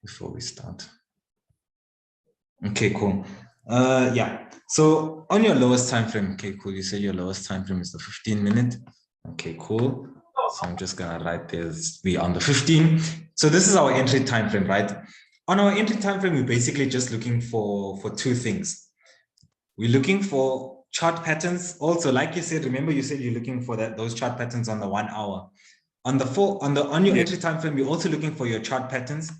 before we start. Okay, cool. Yeah. So on your lowest time frame, okay, cool. You said your lowest time frame is the 15-minute. Okay, cool. So I'm just gonna write this. We on the 15. So this is our entry time frame, right? On our entry time frame, we're basically just looking for two things. We're looking for chart patterns. Also, like you said, remember you said you're looking for those chart patterns on the 1 hour. On your entry time frame, you're also looking for your chart patterns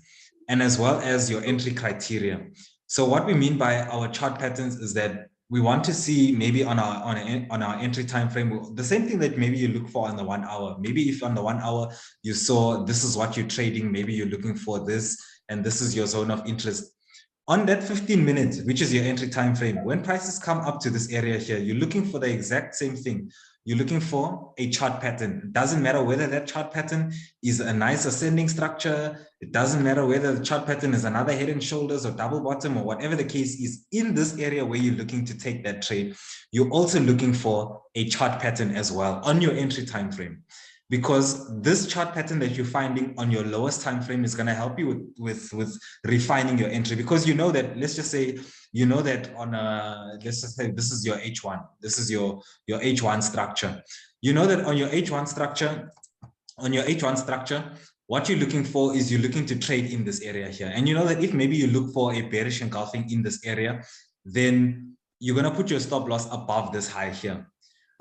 and as well as your entry criteria. So what we mean by our chart patterns is that we want to see maybe on our entry time frame the same thing that maybe you look for on the 1 hour. Maybe if on the 1 hour you saw this is what you're trading, maybe you're looking for this and this is your zone of interest. On that 15 minutes, which is your entry time frame, when prices come up to this area here, you're looking for the exact same thing. You're looking for a chart pattern. It doesn't matter whether that chart pattern is a nice ascending structure. It doesn't matter whether the chart pattern is another head and shoulders or double bottom or whatever the case is. In this area where you're looking to take that trade, you're also looking for a chart pattern as well on your entry time frame. Because this chart pattern that you're finding on your lowest time frame is going to help you with refining your entry, because you know that, let's just say, you know that on a, let's just say this is your H1, this is your H1 structure. You know that on your H1 structure, what you're looking for is you're looking to trade in this area here. And you know that if maybe you look for a bearish engulfing in this area, then you're going to put your stop loss above this high here.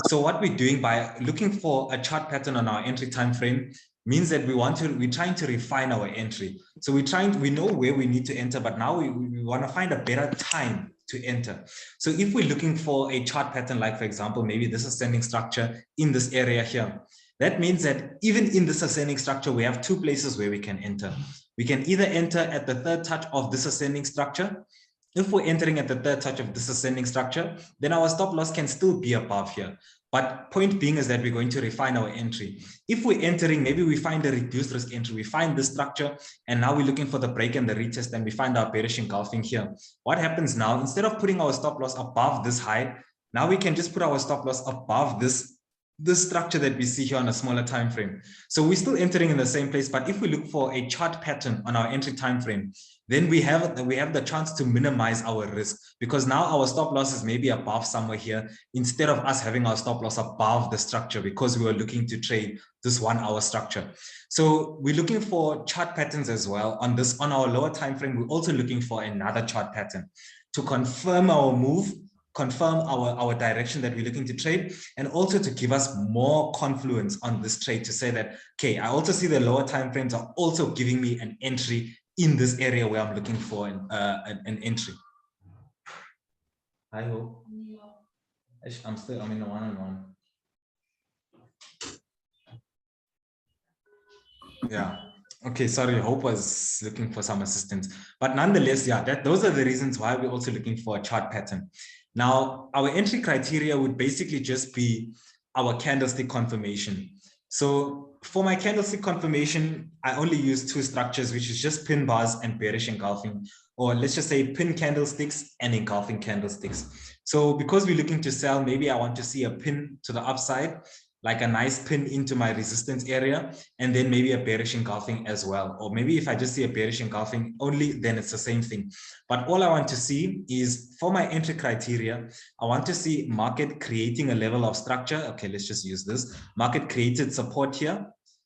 So what we're doing by looking for a chart pattern on our entry time frame means that we're trying to refine our entry. So we know where we need to enter, but now we want to find a better time to enter. So if we're looking for a chart pattern, like for example, maybe this ascending structure in this area here, that means that even in this ascending structure, we have two places where we can enter. We can either enter at the third touch of this ascending structure. If we're entering at the third touch of this ascending structure, then our stop loss can still be above here. But point being is that we're going to refine our entry. If we're entering, maybe we find a reduced risk entry, we find this structure, and now we're looking for the break and the retest, and we find our bearish engulfing here. What happens now, instead of putting our stop loss above this high, now we can just put our stop loss above this structure that we see here on a smaller time frame. So we're still entering in the same place, but if we look for a chart pattern on our entry time frame, then we have the chance to minimize our risk, because now our stop loss is maybe above somewhere here, instead of us having our stop loss above the structure, because we were looking to trade this 1 hour structure. So we're looking for chart patterns as well. On our lower time frame, we're also looking for another chart pattern to confirm our move, confirm our direction that we're looking to trade, and also to give us more confluence on this trade, to say that, okay, I also see the lower time frames are also giving me an entry in this area where I'm looking for an entry. I hope. I'm in a one-on-one. Yeah. Okay, sorry, Hope was looking for some assistance. But nonetheless, yeah, those are the reasons why we're also looking for a chart pattern. Now, our entry criteria would basically just be our candlestick confirmation. So for my candlestick confirmation, I only use two structures, which is just pin bars and bearish engulfing, or let's just say pin candlesticks and engulfing candlesticks. So because we're looking to sell, maybe I want to see a pin to the upside, like a nice pin into my resistance area, and then maybe a bearish engulfing as well. Or maybe if I just see a bearish engulfing only, then it's the same thing. But all I want to see is, for my entry criteria, I want to see market creating a level of structure. Okay, let's just use this. Market created support here.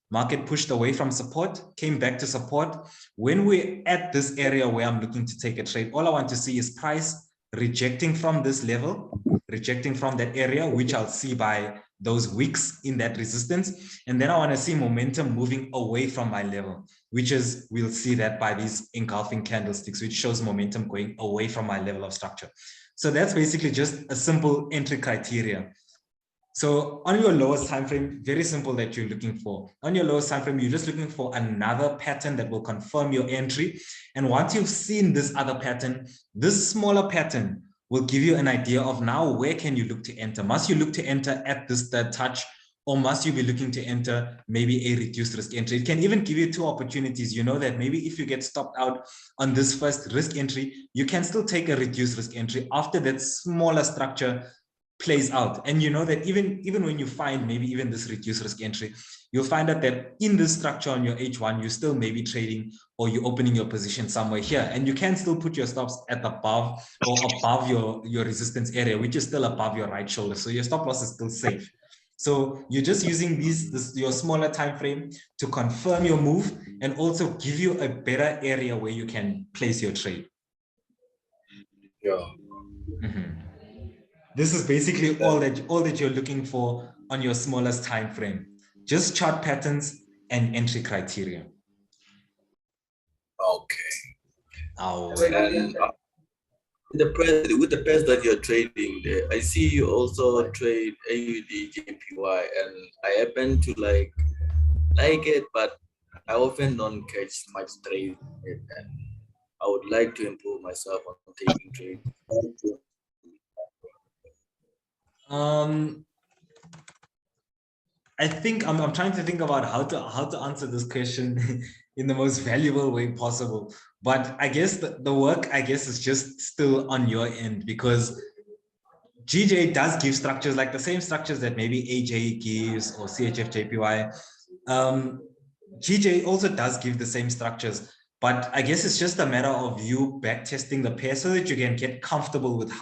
Market pushed away from support, came back to support. When we're at this area where I'm looking to take a trade, all I want to see is price rejecting from this level, rejecting from that area, which I'll see by those wicks in that resistance. And then I want to see momentum moving away from my level, which is, we'll see that by these engulfing candlesticks, which shows momentum going away from my level of structure. So that's basically just a simple entry criteria. So on your lowest time frame, very simple that you're looking for. On your lowest time frame, you're just looking for another pattern that will confirm your entry. And once you've seen this other pattern, this smaller pattern will give you an idea of now where can you look to enter. Must you look to enter at this third touch, or must you be looking to enter maybe a reduced risk entry? It can even give you two opportunities. You know that maybe if you get stopped out on this first risk entry, you can still take a reduced risk entry after that smaller structure plays out. And you know that even when you find maybe even this reduced risk entry, you'll find out that in this structure on your H1, you still may be trading or you're opening your position somewhere here. And you can still put your stops at above or above your resistance area, which is still above your right shoulder. So your stop loss is still safe. So you're just using your smaller time frame to confirm your move and also give you a better area where you can place your trade. Yeah. This is basically all that you're looking for on your smallest time frame. Just chart patterns and entry criteria. Okay. Oh, And with the pairs that you're trading, I see you also trade AUD, JPY, and I happen to like it, but I often don't catch much trade, and I would like to improve myself on taking trade. I think I'm trying to think about how to answer this question in the most valuable way possible. But I guess the work, I guess, is just still on your end, because GJ does give structures like the same structures that maybe AJ gives or CHF JPY. GJ also does give the same structures, but I guess it's just a matter of you back testing the pair so that you can get comfortable with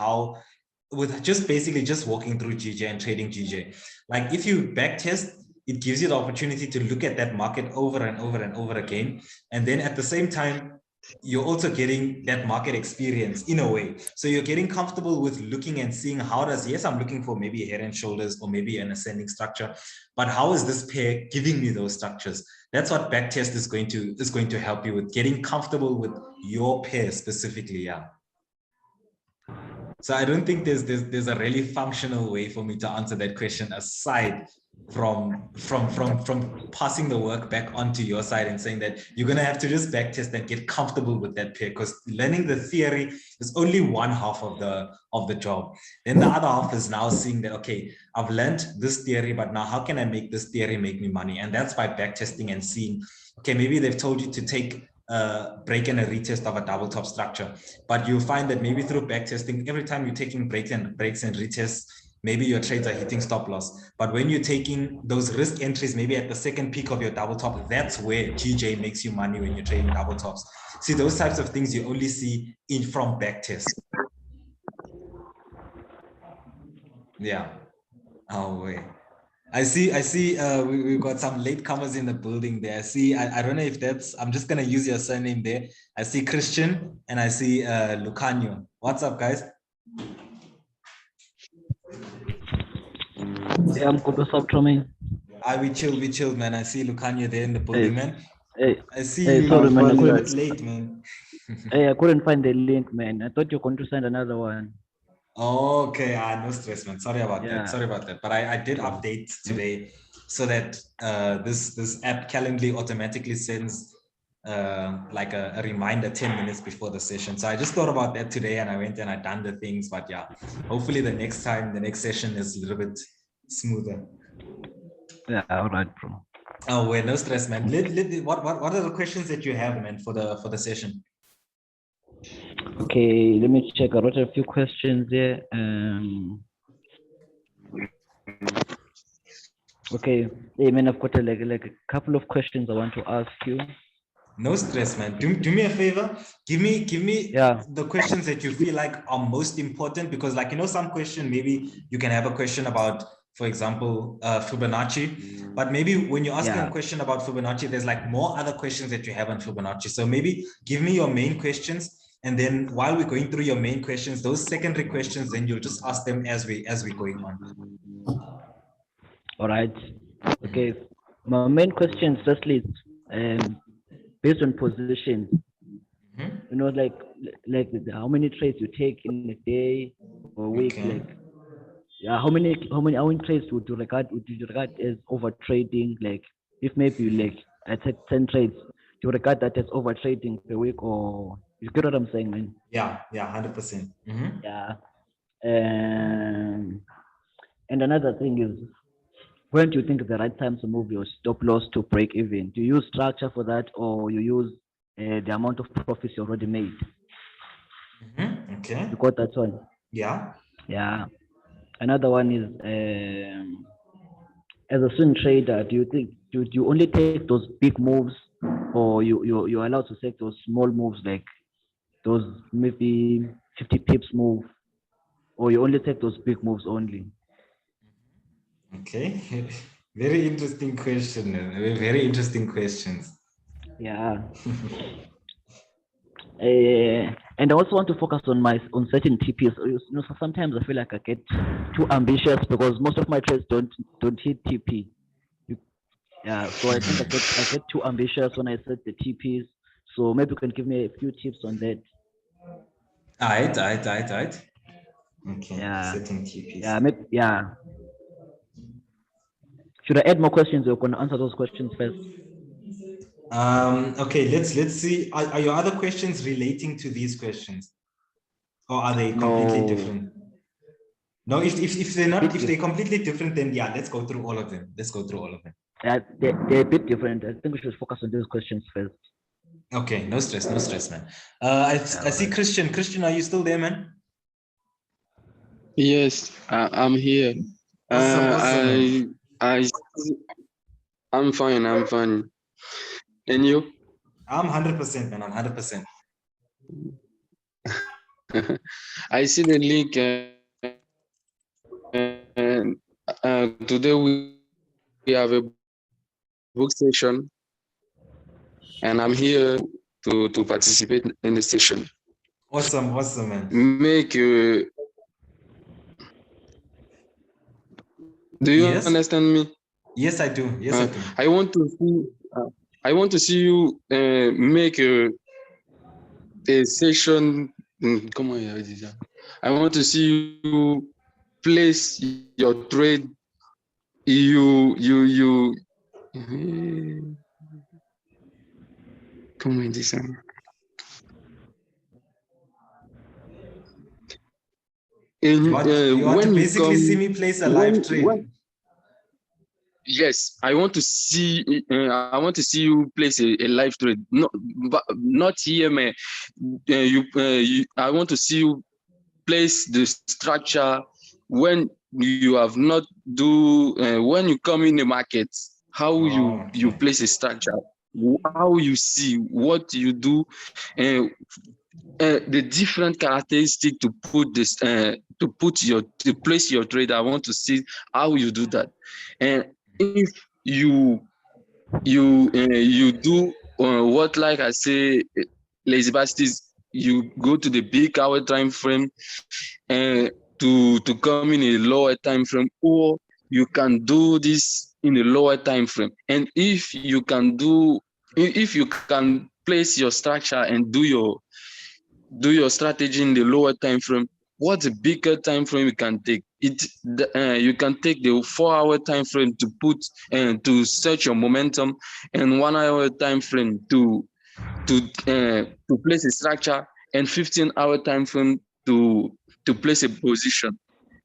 just basically just walking through GJ and trading GJ. Like if you back test, it gives you the opportunity to look at that market over and over and over again. And then at the same time, you're also getting that market experience in a way. So you're getting comfortable with looking and seeing how does, yes, I'm looking for maybe head and shoulders or maybe an ascending structure, but how is this pair giving me those structures? That's what backtest is going to help you with, getting comfortable with your pair specifically. Yeah. So I don't think there's a really functional way for me to answer that question aside from passing the work back onto your side and saying that you're going to have to just backtest and get comfortable with that pair, because learning the theory is only one half of the job. Then the other half is now seeing that, okay, I've learned this theory, but now how can I make this theory make me money? And that's by backtesting and seeing, okay, maybe they've told you to take break and a retest of a double top structure, but you find that maybe through backtesting, every time you're taking breaks and retests, maybe your trades are hitting stop loss. But when you're taking those risk entries, maybe at the second peak of your double top, that's where GJ makes you money when you're trading double tops. See, those types of things you only see in from backtest. Yeah. Oh wait. I see we've got some latecomers in the building there. I don't know if that's, I'm just gonna use your surname there. I see Christian and I see Lucanio. What's up, guys? Yeah, I'm good. What's up, Tramayne? We chilled, man. I see Lucanio there in the building, man. I see you. Sorry, man. A bit late, man. I couldn't find the link, man. I thought you were going to send another one. Okay, no stress, man. Sorry about that. But I did update today so that this app Calendly automatically sends like a reminder 10 minutes before the session. So I just thought about that today and I went and I done the things. But yeah, hopefully the next session is a little bit smoother. Yeah, all right, bro. Oh, wait, no stress, man. What are the questions that you have, man, for the session? Okay, let me check. I wrote a few questions here. Okay, hey man, I've got like a couple of questions I want to ask you. No stress, man. Do me a favor. Give me the questions that you feel like are most important, because like, you know, some question, maybe you can have a question about, for example, Fibonacci, but maybe when you're asking a question about Fibonacci, there's like more other questions that you have on Fibonacci. So maybe give me your main questions, and then while we're going through your main questions, those secondary questions, then you'll just ask them as we going on. All right. Okay. My main question, firstly, based on position, you know, like how many trades you take in a day or a week, like how many trades would you regard as over trading? Like if maybe like I take 10 trades, do you regard that as over trading per week, or you get what I'm saying, man? Yeah, 100%. Yeah. And another thing is, when do you think is the right time to move your stop loss to break even? Do you use structure for that, or you use the amount of profits you already made? Okay. You got that one? Yeah. Yeah. Another one is, as a swing trader, do you think do you only take those big moves, or you're allowed to take those small moves, like those maybe 50 pips move, or you only take those big moves only? Okay, very interesting question. Very interesting questions. Yeah. And I also want to focus on certain TPs. So sometimes I feel like I get too ambitious because most of my trades don't hit TP. Yeah, so I think I get too ambitious when I set the TPs. So maybe you can give me a few tips on that. All right. Okay, Yeah, setting TPs. yeah. Should I add more questions, or can I answer those questions first? Okay, let's see. Are your other questions relating to these questions, or are they completely different? No, if they're not, if they're completely different, then yeah, let's go through all of them. Yeah, they're a bit different. I think we should focus on these questions first. Okay, no stress, man. I see Christian. Christian, are you still there, man? Yes, I'm here. Awesome. I'm fine. And you? I'm 100%, man. I'm 100%. I see the link. Today we have a book session, and I'm here to participate in the session. Awesome, man. Do you understand me? Yes, I do. I do. I want to see you make a session. Come on, I want to see you place your trade. You. Come on, this one. You want to basically see me place a live trade. Yes, I want to see. I want to see you place a live trade. Not here, man. I want to see you place the structure when you have not do when you come in the market. How you place a structure, how you see what you do, the different characteristic to put this to place your trade. I want to see how you do that, and if you do what, like I say, lazy bastards, you go to the big hour time frame and to come in a lower time frame, or you can do this in a lower time frame. And if you can place your structure and do your strategy in the lower time frame, what's a bigger time frame you can take? You can take the 4-hour time frame to put and to search your momentum, and 1-hour time frame to place a structure, and 15-hour time frame to place a position.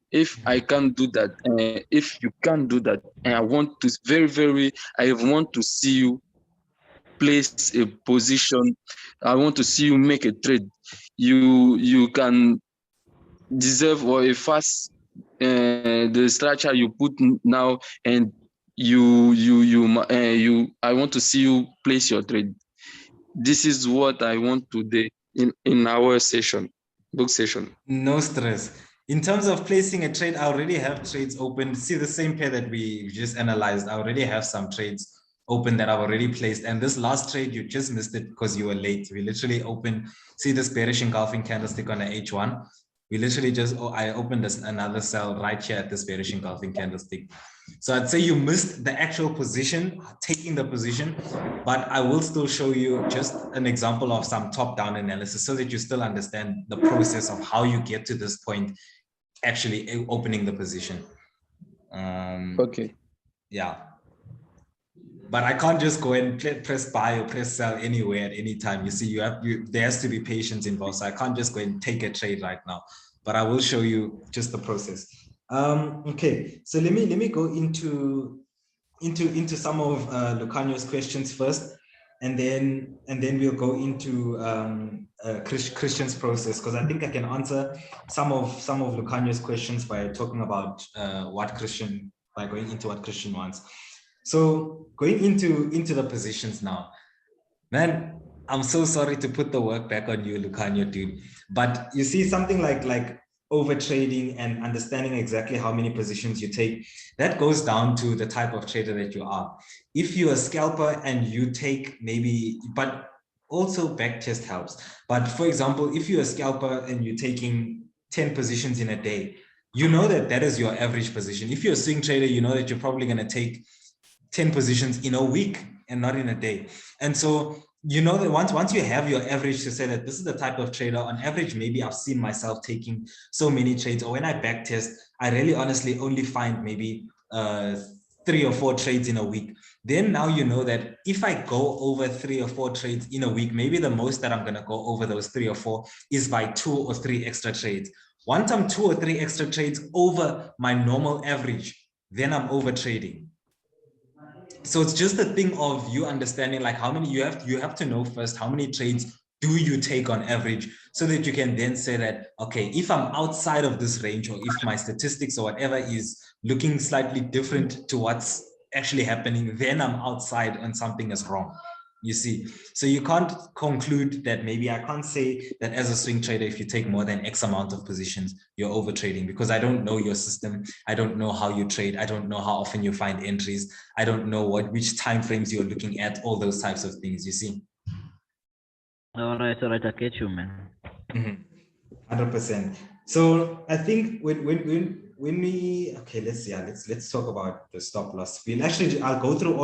If I can do that, if you can do that, and I want to see you place a position. I want to see you make a trade. You can deserve or a fast the structure you put now, and I want to see you place your trade. This is what I want today in our book session. No stress. In terms of placing a trade, I already have trades open. See the same pair that we just analyzed. I already have some trades open that I've already placed. And this last trade, you just missed it because you were late. We literally opened, see this bearish engulfing candlestick on the H1. We literally I opened another sell right here at this bearish engulfing candlestick. So I'd say you missed the actual position, taking the position, but I will still show you just an example of some top-down analysis so that you still understand the process of how you get to this point, actually opening the position. Okay. Yeah. But I can't just go and press buy or press sell anywhere at any time. You see, there has to be patience involved. So I can't just go and take a trade right now, but I will show you just the process. Okay, so let me go into some of Lucanio's questions first. and then we'll go into Christian's process, because I think I can answer some of Lucanio's questions by talking about by going into what Christian wants. So going into the positions now, man, I'm so sorry to put the work back on you, Lucanio, dude. But you see, something like over trading and understanding exactly how many positions you take, that goes down to the type of trader that you are. If you're a scalper and you take maybe, but also backtest helps. But for example, if you're a scalper and you're taking 10 positions in a day, you know that is your average position. If you're a swing trader, you know that you're probably going to take 10 positions in a week and not in a day. And so you know that once you have your average to say that this is the type of trader, on average, maybe I've seen myself taking so many trades, or when I backtest, I really honestly only find maybe 3 or 4 trades in a week. Then now you know that if I go over 3 or 4 trades in a week, maybe the most that I'm going to go over those 3 or 4 is by 2 or 3 extra trades. Once I'm 2 or 3 extra trades over my normal average, then I'm over trading. So it's just a thing of you understanding like how many you have to know first, how many trades do you take on average, so that you can then say that, okay, if I'm outside of this range, or if my statistics or whatever is looking slightly different to what's actually happening, then I'm outside and something is wrong. You see, so you can't conclude that, maybe I can't say that as a swing trader, if you take more than X amount of positions, you're over trading, because I don't know your system. I don't know how you trade. I don't know how often you find entries. I don't know which time frames you're looking at, all those types of things, you see. All right, I get you, man. 100%. So I think when we, okay, let's talk about the stop loss. I'll go through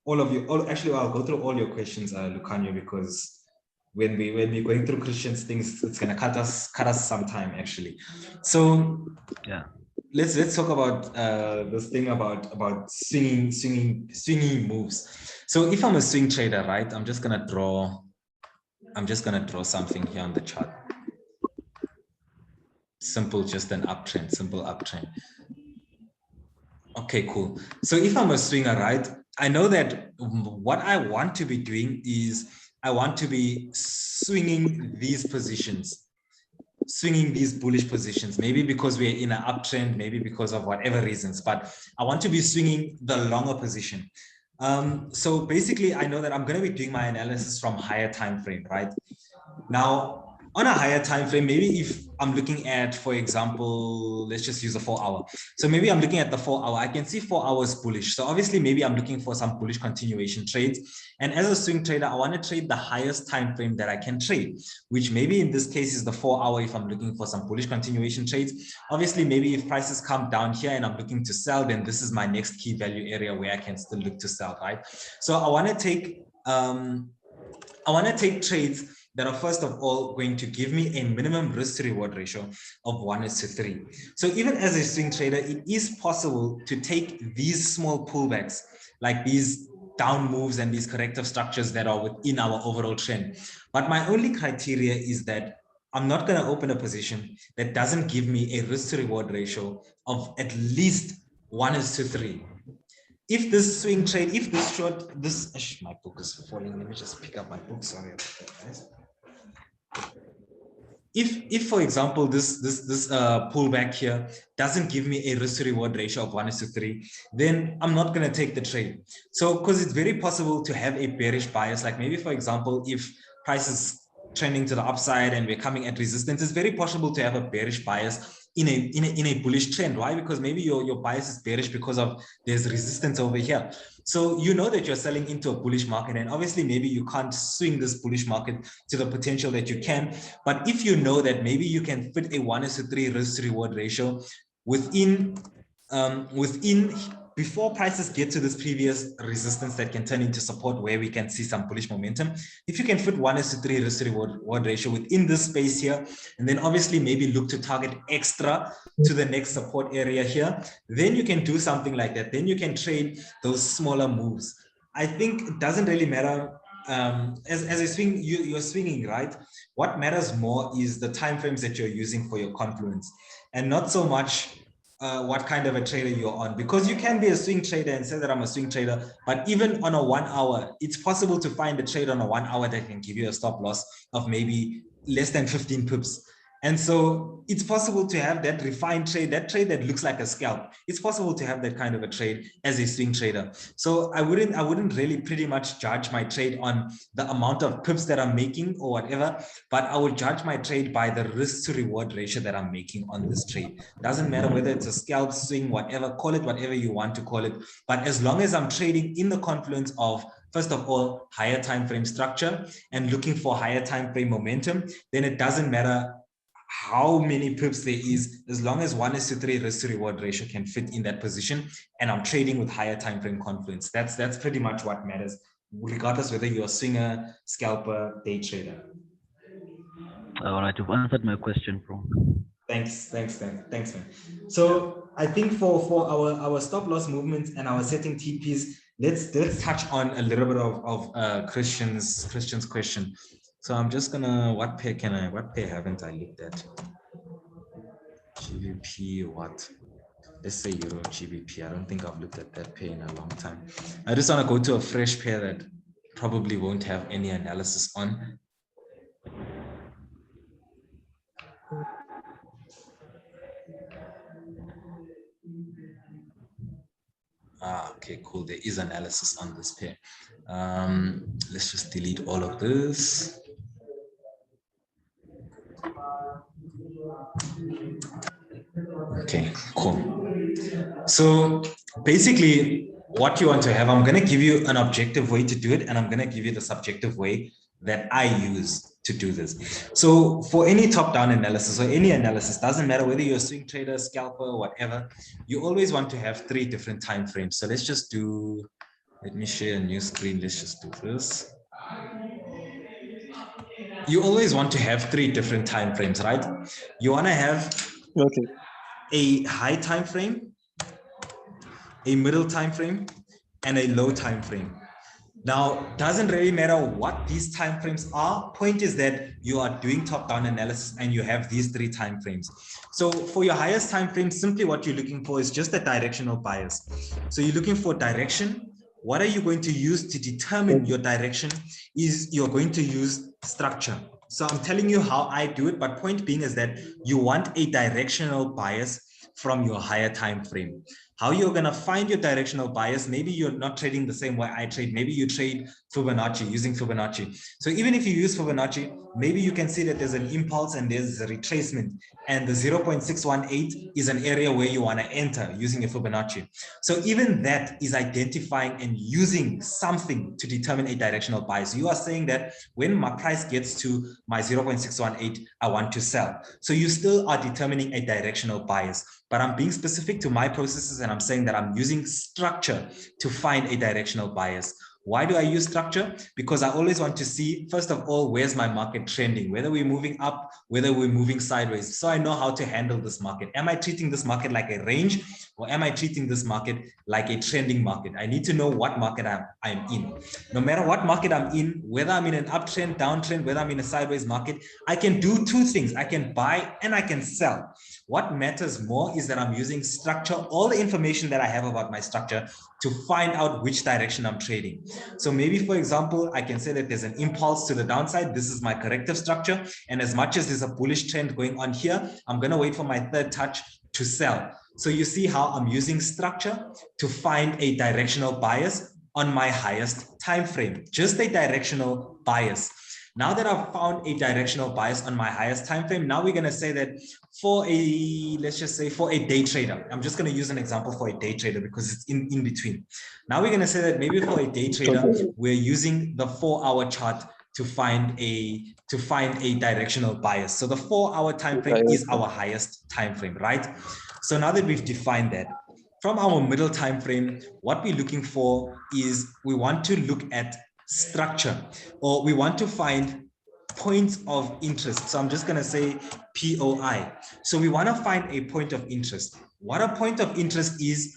I'll go through all your questions, Lucanio, because when we're going through Christian's things, it's gonna cut us some time actually. So yeah, let's talk about this thing about swinging moves. So if I'm a swing trader, right, I'm just gonna draw something here on the chart. Simple, just an uptrend, simple uptrend. Okay, cool. So if I'm a swinger, right, I know that what I want to be doing is I want to be swinging these positions, swinging these bullish positions, maybe because we're in an uptrend, maybe because of whatever reasons, but I want to be swinging the longer position. So basically, I know that I'm going to be doing my analysis from higher time frame, right? Now, on a higher time frame, maybe if I'm looking at, for example, let's just use a 4 hour. So maybe I'm looking at the 4 hour. I can see 4 hours bullish. So obviously, maybe I'm looking for some bullish continuation trades. And as a swing trader, I want to trade the highest time frame that I can trade, which maybe in this case is the 4 hour if I'm looking for some bullish continuation trades. Obviously, maybe if prices come down here and I'm looking to sell, then this is my next key value area where I can still look to sell, right? So I want to take trades that are first of all going to give me a minimum risk to reward ratio of 1:3. So even as a swing trader, it is possible to take these small pullbacks, like these down moves and these corrective structures that are within our overall trend. But my only criteria is that I'm not going to open a position that doesn't give me a risk to reward ratio of at least 1:3. If this swing trade, if this short, my book is falling. Let me just pick up my book. Sorry about that, guys. If for example, this pullback here doesn't give me a risk to reward ratio of 1:3, then I'm not going to take the trade. So, because it's very possible to have a bearish bias, like maybe, for example, if price is trending to the upside and we're coming at resistance, it's very possible to have a bearish bias in a bullish trend. Why? Because maybe your bias is bearish because of there's resistance over here. So you know that you're selling into a bullish market, and obviously maybe you can't swing this bullish market to the potential that you can. But if you know that maybe you can fit a 1:3 risk to reward ratio within before prices get to this previous resistance that can turn into support where we can see some bullish momentum, if you can fit 1:3 risk to reward ratio within this space here, and then obviously maybe look to target extra to the next support area here, then you can do something like that. Then you can trade those smaller moves. I think it doesn't really matter. As a swing, you're swinging, right? What matters more is the time frames that you're using for your confluence, and not so much what kind of a trader you're on, because you can be a swing trader and say that I'm a swing trader, but even on a 1 hour, it's possible to find a trade on a 1 hour that can give you a stop loss of maybe less than 15 pips. And so it's possible to have that refined trade, that trade that looks like a scalp. It's possible to have that kind of a trade as a swing trader. So I wouldn't really pretty much judge my trade on the amount of pips that I'm making or whatever, but I would judge my trade by the risk to reward ratio that I'm making on this trade. Doesn't matter whether it's a scalp, swing, whatever, call it whatever you want to call it. But as long as I'm trading in the confluence of, first of all, higher time frame structure and looking for higher time frame momentum, then it doesn't matter how many pips there is, as long as 1:3 risk to reward ratio can fit in that position, and I'm trading with higher time frame confluence. That's pretty much what matters, regardless whether you're a swinger, scalper, day trader. All right, you've answered my question, bro. Thanks, man. So I think for our stop loss movements and our setting TPs, let's touch on a little bit of Christian's question. So I'm just gonna, what pair haven't I looked at? GBP, what? Let's say Euro GBP. I don't think I've looked at that pair in a long time. I just want to go to a fresh pair that probably won't have any analysis on. Okay, cool. There is analysis on this pair. Let's just delete all of this. Okay, cool. So basically what you want to have, I'm going to give you an objective way to do it, and I'm going to give you the subjective way that I use to do this. So for any top-down analysis or any analysis, doesn't matter whether you're a swing trader, scalper, or whatever, you always want to have 3 different time frames. So let's just do, let me share a new screen. Let's just do this. You always want to have 3 different time frames, right? You want to have a high time frame, a middle time frame, and a low time frame. Now, doesn't really matter what these time frames are. Point is that you are doing top-down analysis and you have these 3 time frames. So for your highest time frame, simply what you're looking for is just a directional bias. So you're looking for direction. What are you going to use to determine your direction? Is you're going to use structure. So I'm telling you how I do it, but point being is that you want a directional bias from your higher time frame. How you're going to find your directional bias, maybe you're not trading the same way I trade. Maybe you trade Fibonacci, using Fibonacci. So even if you use Fibonacci, maybe you can see that there's an impulse and there's a retracement, and the 0.618 is an area where you want to enter using a Fibonacci. So even that is identifying and using something to determine a directional bias. You are saying that when my price gets to my 0.618, I want to sell. So you still are determining a directional bias, but I'm being specific to my processes, and I'm saying that I'm using structure to find a directional bias. Why do I use structure? Because I always want to see, first of all, where's my market trending, whether we're moving up, whether we're moving sideways. So I know how to handle this market. Am I treating this market like a range, or am I treating this market like a trending market? I need to know what market I'm in. No matter what market I'm in, whether I'm in an uptrend, downtrend, whether I'm in a sideways market, I can do 2 things. I can buy and I can sell. What matters more is that I'm using structure, all the information that I have about my structure, to find out which direction I'm trading. So maybe, for example, I can say that there's an impulse to the downside. This is my corrective structure. And as much as there's a bullish trend going on here, I'm going to wait for my 3rd touch to sell. So you see how I'm using structure to find a directional bias on my highest time frame, just a directional bias. Now that I've found a directional bias on my highest time frame, now we're going to say that for a, let's just say for a day trader, I'm just going to use an example for a day trader because it's in between. Now we're going to say that maybe for a day trader, we're using the 4-hour chart to find a directional bias. So the 4-hour time frame is our highest time frame, right? So now that we've defined that, from our middle time frame, what we're looking for is we want to look at structure, or we want to find points of interest. So I'm just going to say POI. So we want to find a point of interest. What a point of interest is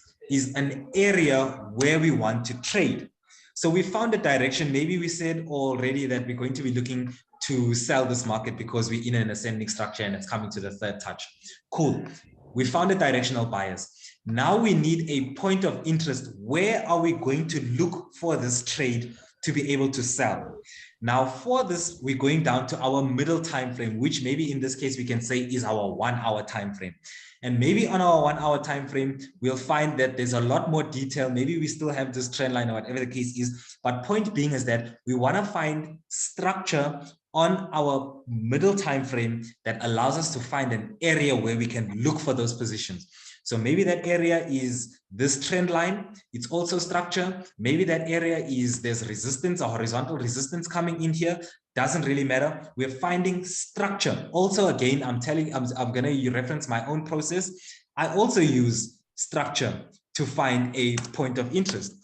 an area where we want to trade. So we found a direction. Maybe we said already that we're going to be looking to sell this market because we're in an ascending structure and it's coming to the 3rd touch. Cool. We found a directional bias. Now we need a point of interest. Where are we going to look for this trade to be able to sell? Now for this, we're going down to our middle time frame, which maybe in this case we can say is our 1 hour time frame. And maybe on our 1 hour time frame, we'll find that there's a lot more detail. Maybe we still have this trend line or whatever the case is. But point being is that we want to find structure on our middle time frame that allows us to find an area where we can look for those positions. So maybe that area is this trend line. It's also structure. Maybe that area is there's resistance or horizontal resistance coming in here. Doesn't really matter. We're finding structure. Also, again, I'm going to reference my own process. I also use structure to find a point of interest.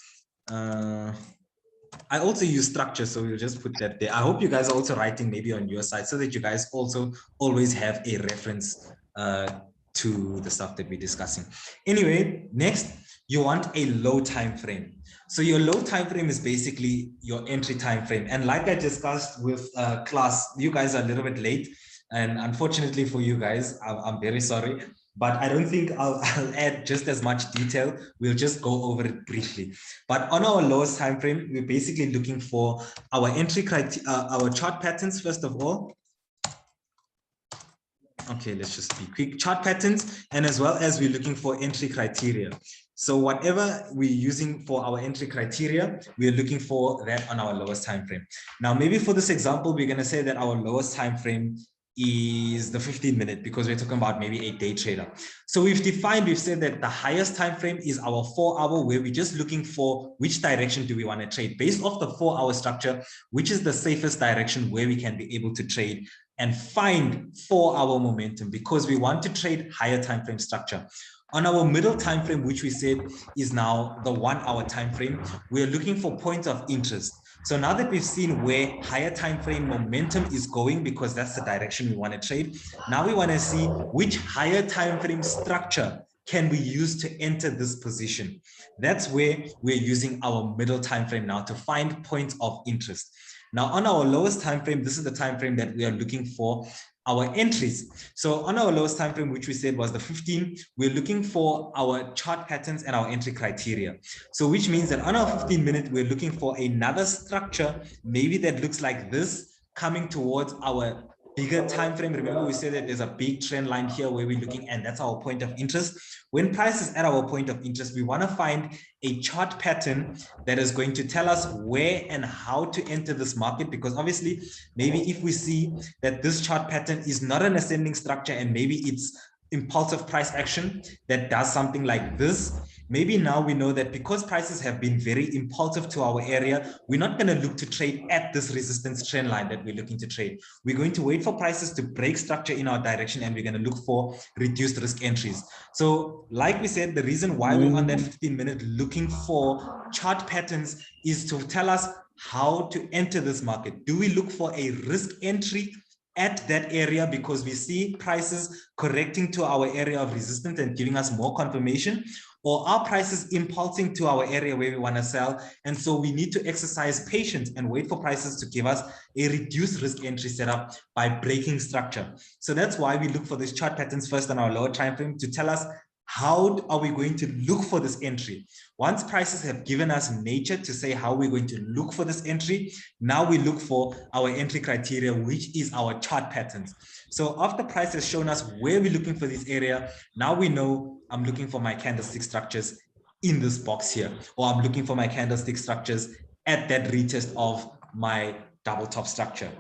I also use structure, so we'll just put that there. I hope you guys are also writing maybe on your side so that you guys also always have a reference to the stuff that we're discussing. Anyway, next, you want a low time frame. So your low time frame is basically your entry time frame. And like I discussed with class, you guys are a little bit late. And unfortunately for you guys, I'm very sorry. But I don't think I'll add just as much detail. We'll just go over it briefly. But on our lowest time frame, we're basically looking for our entry criteria, our chart patterns, first of all. Okay, let's just be quick. Chart patterns, and as well as we're looking for entry criteria. So whatever we're using for our entry criteria, we're looking for that on our lowest time frame. Now, maybe for this example, we're going to say that our lowest time frame is the 15-minute because we're talking about maybe a day trader. So we've said that the highest time frame is our 4-hour, where we're just looking for which direction do we want to trade based off the 4-hour structure, which is the safest direction where we can be able to trade and find 4-hour momentum, because we want to trade higher time frame structure. On our middle time frame, which we said is now the 1-hour time frame, we're looking for points of interest. So now that we've seen where higher time frame momentum is going, because that's the direction we want to trade, now we want to see which higher time frame structure can we use to enter this position. That's where we're using our middle time frame now to find points of interest. Now on our lowest time frame, this is the time frame that we are looking for our entries. So on our lowest time frame, which we said was the 15, we're looking for our chart patterns and our entry criteria. So which means that on our 15-minute, we're looking for another structure, maybe that looks like this, coming towards our bigger time frame. Remember, we said that there's a big trend line here where we're looking, and that's our point of interest. When price is at our point of interest, we want to find a chart pattern that is going to tell us where and how to enter this market, because obviously, maybe if we see that this chart pattern is not an ascending structure and maybe it's impulsive price action that does something like this, maybe now we know that because prices have been very impulsive to our area, we're not going to look to trade at this resistance trend line that we're looking to trade. We're going to wait for prices to break structure in our direction, and we're going to look for reduced risk entries. So like we said, the reason why we're on that 15-minute looking for chart patterns is to tell us how to enter this market. Do we look for a risk entry at that area because we see prices correcting to our area of resistance and giving us more confirmation? Or are prices impulsing to our area where we want to sell? And so we need to exercise patience and wait for prices to give us a reduced risk entry setup by breaking structure. So that's why we look for these chart patterns first on our lower time frame to tell us how are we going to look for this entry. Once prices have given us nature to say how we're going to look for this entry, now we look for our entry criteria, which is our chart patterns. So after price has shown us where we're looking for this area, now we know I'm looking for my candlestick structures in this box here, or I'm looking for my candlestick structures at that retest of my double top structure.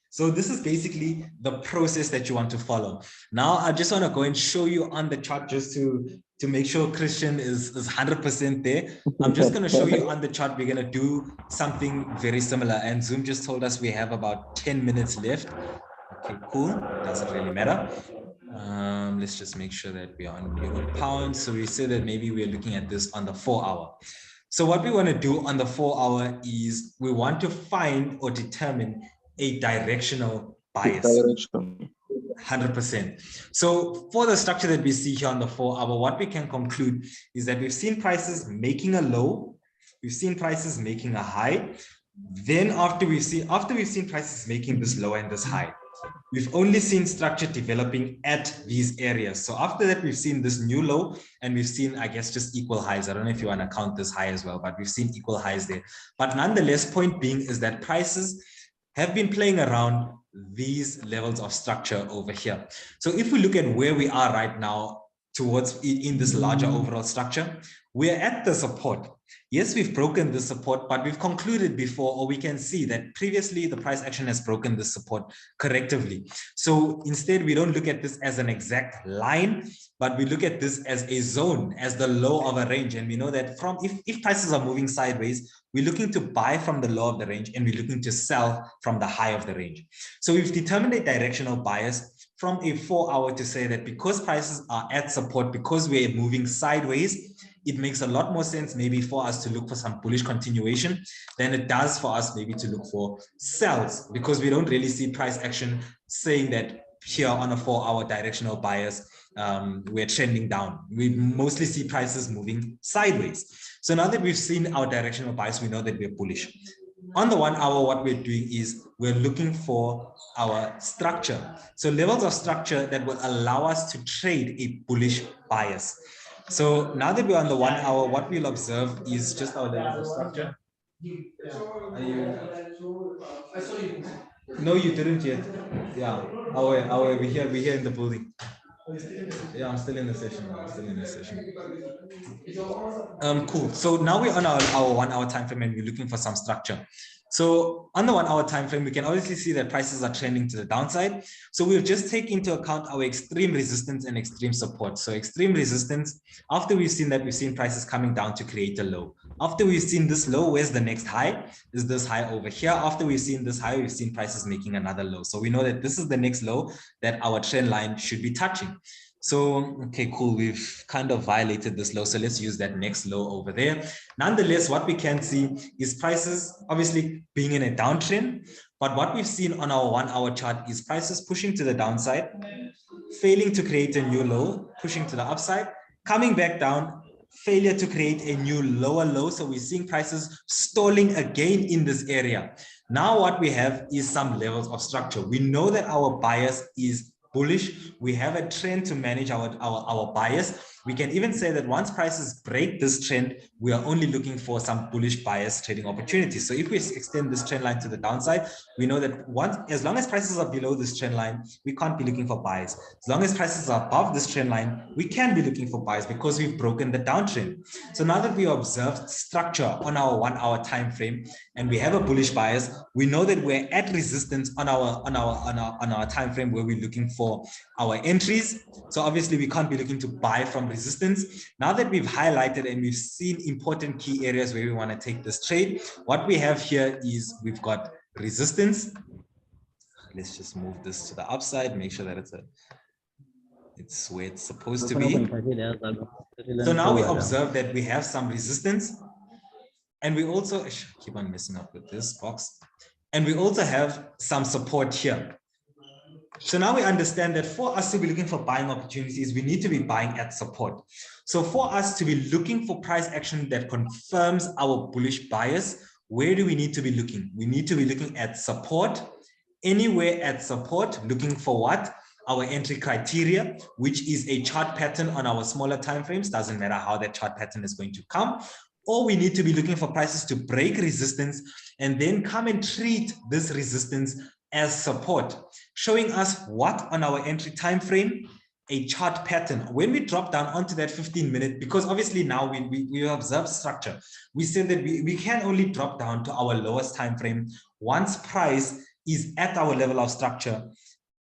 So this is basically the process that you want to follow. Now, I just want to go and show you on the chart just to make sure Christian is 100% there. I'm just going to show you on the chart. We're going to do something very similar. And Zoom just told us we have about 10 minutes left. Okay, cool. Doesn't really matter. Let's just make sure that we are on euro pound. So we say that maybe we're looking at this on the 4-hour. So what we want to do on the 4-hour is we want to find or determine a directional bias. 100%. So for the structure that we see here on the 4-hour, what we can conclude is that we've seen prices making a low, we've seen prices making a high. Then after we've seen prices making this low and this high, we've only seen structure developing at these areas. So after that, we've seen this new low, and we've seen, I guess, just equal highs. I don't know if you want to count this high as well, but we've seen equal highs there. But nonetheless, point being is that prices have been playing around these levels of structure over here. So if we look at where we are right now towards in this larger overall structure, we're at the support. Yes, we've broken the support, but we've concluded before, or we can see that previously the price action has broken the support correctively. So instead, we don't look at this as an exact line, but we look at this as a zone, as the low of a range. And we know that from if prices are moving sideways, we're looking to buy from the low of the range, and we're looking to sell from the high of the range. So we've determined a directional bias from a 4-hour to say that because prices are at support, because we're moving sideways, it makes a lot more sense maybe for us to look for some bullish continuation than it does for us maybe to look for sells, because we don't really see price action saying that here on a 4-hour directional bias, we're trending down. We mostly see prices moving sideways. So now that we've seen our directional bias, we know that we're bullish. On the 1 hour, what we're doing is we're looking for our structure. So levels of structure that will allow us to trade a bullish bias. So now that we're on the 1 hour, what we'll observe is just our levels of structure. Are you... No, you didn't yet. Yeah, we're here in the building. Yeah, I'm still in the session. Cool. So now we're on our 1 hour time frame, and we're looking for some structure. So on the 1 hour time frame, we can obviously see that prices are trending to the downside. So we'll just take into account our extreme resistance and extreme support. So extreme resistance, after we've seen that, we've seen prices coming down to create a low. After we've seen this low, where's the next high? Is this high over here. After we've seen this high, we've seen prices making another low. So we know that this is the next low that our trend line should be touching. So, okay, cool. We've kind of violated this low. So let's use that next low over there. Nonetheless, what we can see is prices obviously being in a downtrend. But what we've seen on our 1 hour chart is prices pushing to the downside, failing to create a new low, pushing to the upside, coming back down, failure to create a new lower low. So we're seeing prices stalling again in this area. Now what we have is some levels of structure. We know that our bias is bullish. We have a trend to manage our bias. We can even say that once prices break this trend, we are only looking for some bullish bias trading opportunities. So if we extend this trend line to the downside, we know that as long as prices are below this trend line, we can't be looking for buys. As long as prices are above this trend line, we can be looking for buys because we've broken the downtrend. So now that we observed structure on our 1 hour time frame and we have a bullish bias, we know that we're at resistance on our time frame where we're looking for our entries. So obviously we can't be looking to buy from resistance. Now that we've highlighted and we've seen important key areas where we want to take this trade, what we have here is we've got resistance. Let's just move this to the upside, make sure that it's where it's supposed to be. So now we observe that we have some resistance, and we also keep on messing up with this box, and we also have some support here. So now we understand that for us to be looking for buying opportunities, we need to be buying at support. So for us to be looking for price action that confirms our bullish bias, where do we need to be looking? We need to be looking at support, anywhere at support, looking for what? Our entry criteria, which is a chart pattern on our smaller time frames. Doesn't matter how that chart pattern is going to come. Or we need to be looking for prices to break resistance and then come and treat this resistance as support, showing us what on our entry time frame, a chart pattern. When we drop down onto that 15-minute, because obviously now we observe structure, we said that we can only drop down to our lowest time frame once price is at our level of structure,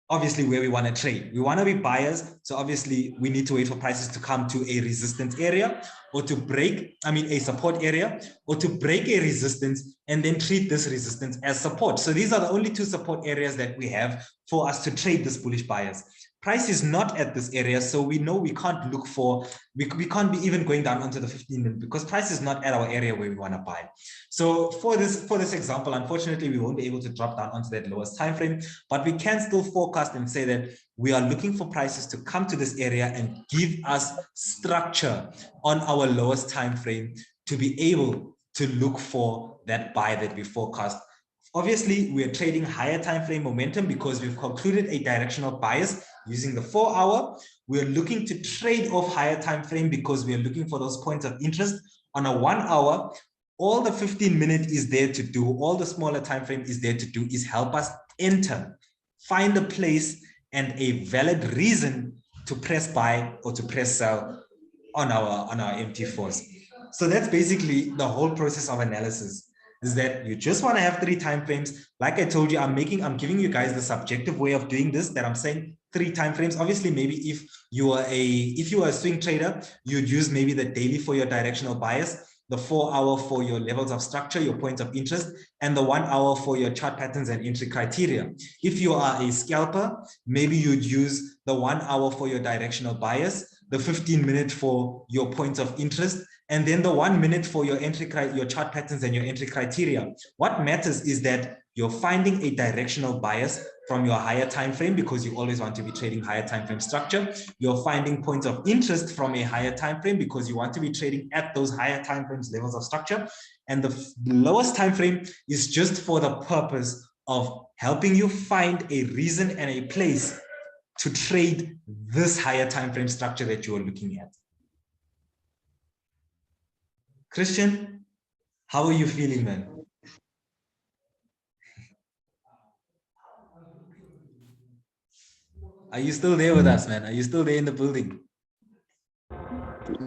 obviously where we want to trade. We want to be buyers, so obviously we need to wait for prices to come to a resistance area or to break, a support area, or to break a resistance and then treat this resistance as support. So these are the only two support areas that we have for us to trade this bullish bias. Price is not at this area, so we know we can't look for, we can't be even going down onto the 15-minute because price is not at our area where we want to buy. So for this example, unfortunately, we won't be able to drop down onto that lowest time frame, but we can still forecast and say that we are looking for prices to come to this area and give us structure on our lowest time frame to be able to look for that buy that we forecast Obviously, we're trading higher time frame momentum because we've concluded a directional bias using the 4 hour. We're looking to trade off higher time frame because we're looking for those points of interest on a 1 hour. All the 15-minute is there to do, all the smaller time frame is there to do is help us enter, find a place and a valid reason to press buy or to press sell on our MT4s. So that's basically the whole process of analysis, is that you just want to have 3 time frames. Like I told you, I'm giving you guys the subjective way of doing this, that I'm saying 3 time frames. Obviously, maybe if you are a swing trader, you'd use maybe the daily for your directional bias, the 4 hour for your levels of structure, your points of interest, and the 1 hour for your chart patterns and entry criteria. If you are a scalper, maybe you'd use the 1 hour for your directional bias, the 15-minute for your points of interest, and then the 1 minute for your your chart patterns and your entry criteria. What matters is that you're finding a directional bias from your higher time frame, because you always want to be trading higher time frame structure. You're finding points of interest from a higher time frame because you want to be trading at those higher time frames levels of structure. And the lowest time frame is just for the purpose of helping you find a reason and a place to trade this higher time frame structure that you are looking at. Christian, how are you feeling, man? Are you still there with us, man? Are you still there in the building?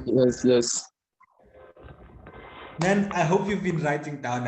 Yes. Man, I hope you've been writing down.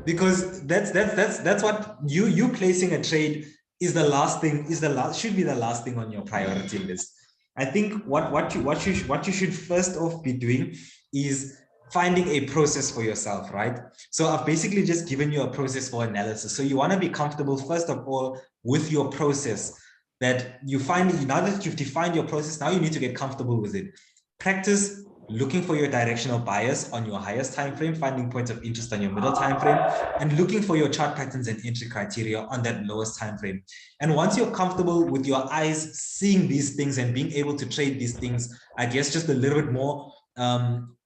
Because that's what you placing a trade is the last thing, should be the last thing on your priority list. I think what you should first off be doing is finding a process for yourself, right? So I've basically just given you a process for analysis. So you want to be comfortable, first of all, with your process, that you find. Now that you've defined your process, now you need to get comfortable with it. Practice looking for your directional bias on your highest time frame, finding points of interest on your middle time frame, and looking for your chart patterns and entry criteria on that lowest time frame. And once you're comfortable with your eyes seeing these things and being able to trade these things, I guess just a little bit more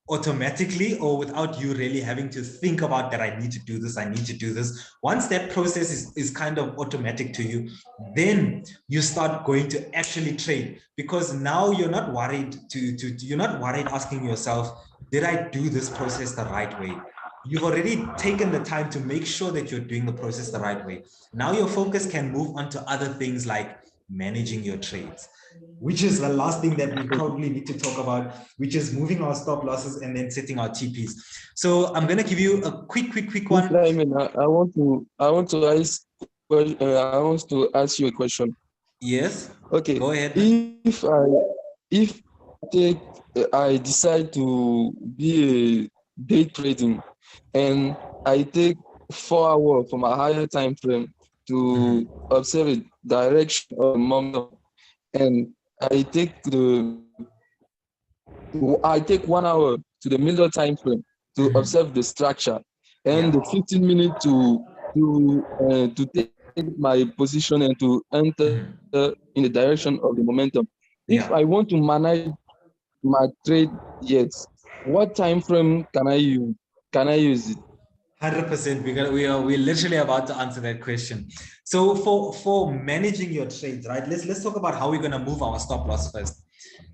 automatically, or without you really having to think about that, I need to do this. Once that process is kind of automatic to you, then you start going to actually trade, because now you're not worried you're not worried asking yourself, did I do this process the right way? You've already taken the time to make sure that you're doing the process the right way. Now your focus can move on to other things like managing your trades, which is the last thing that we probably need to talk about, which is moving our stop losses and then setting our TPs. So I'm going to give you a quick one. I want to ask you a question. Yes. Okay. Go ahead. If I decide to be a day trading and I take 4 hours from a higher time frame to observe a direction of momentum, and I take 1 hour to the middle time frame to observe the structure, and the 15-minute to take my position and to enter in the direction of the momentum. If I want to manage my trade, what time frame can I use? Can I use it? 100%. We're literally about to answer that question. So for managing your trades, right? Let's talk about how we're going to move our stop loss first.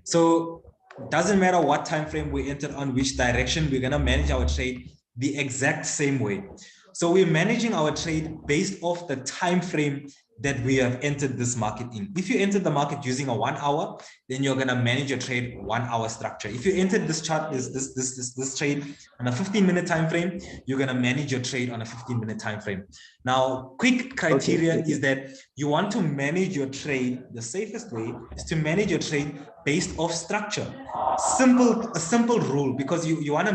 So doesn't matter what time frame we entered on, which direction, we're going to manage our trade the exact same way. So we're managing our trade based off the time frame that we have entered this market in. If you entered the market using a 1 hour, then you're going to manage your trade 1 hour structure. If you entered this chart, this trade on a 15-minute time frame, you're going to manage your trade on a 15-minute time frame. Now, quick criteria is that you want to manage your trade. The safest way is to manage your trade based off structure. A simple rule, because you want to